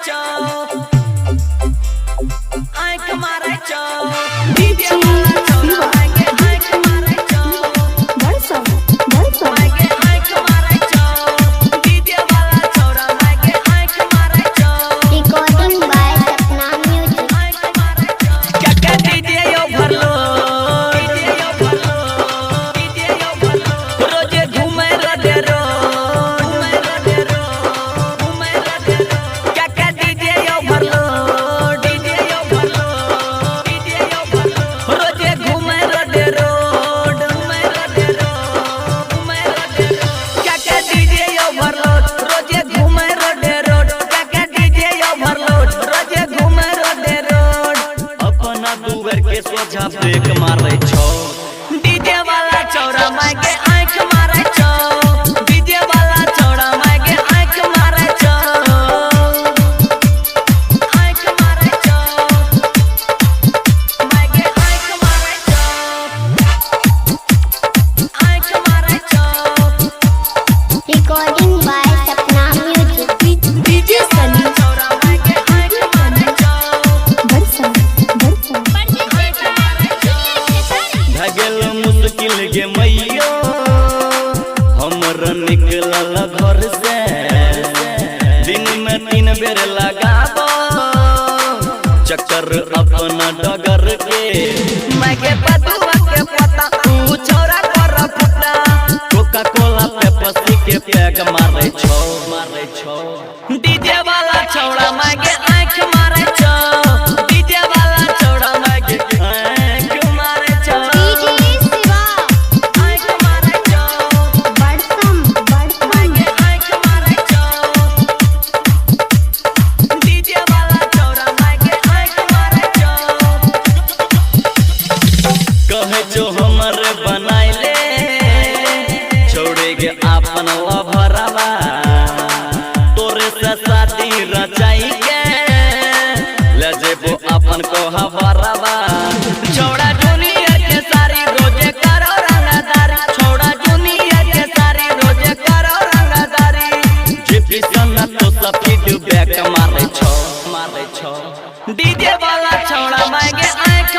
चो आंख मारे चो डीजे वाला चौड़ा मांगे आंख मारे चो बरसो मांगे आंख मारे चो डीजे वाला चौड़ा मांगे आंख मारे चो रिकॉर्डिंग बाय सपना म्यूजिक आंख मारे चो क्या डीजे यो भरलो डीजे यो भरलो डीजे यो भरलो रोजे घूमे रडेरो घूमे रडेरो घूमे रडेरो क्या डीजे यो भरलो डीजे यो भरलो डीजे यो भरलो रोजे घूमे रडेरो घूमे रडेरो घूमे रडेरो क्या डीजे यो भरलो रोजे घूमे रडेरो क्या डीजे यो भरलो रोजे घूमे रडेरो अपना दुवर के सोझा ब्रेक मारे छो डीजे वाला चौड़ा मांगे आंख मारे छो डीजे वाला चौड़ा मांगे आंख मारे छो आंख मारे छो मांगे आंख मारे छो आंख मारे छो recording by Sapna music DJ Sunny चौड़ा मांगे आंख मारे छो बरसो भगल मुश्किल के मैयो हमर निकलल घर से दिन में 3 बेर लगाबो चक्कर अपना डगर के मांगे पतुआ के पता तू छौरा कर फटा कोका कोला पे पसी के पैग मारे छो डीजे वाला छौड़ा मांगे आंख मारे छो डीजे वाला छौड़ा मांगे आंख मारे छो डीजे शिवा आंख मारे छो बरसम मांगे आंख मारे छो डीजे वाला छौड़ा मांगे आंख मारे छो कहे जो हमर बनाइले छोड़े के आपन लभरवा तोरे से शादी रचाई के ले जेबो अपन को हवरवा छोड़ा दुनिया के सारी रोजे करो रंगदारी छोड़ा दुनिया के सारी रोजे करो रंगदारी जिपी सना तो सब फीडबैक मारे छो डीजे वाला छोड़ा मांगे आंख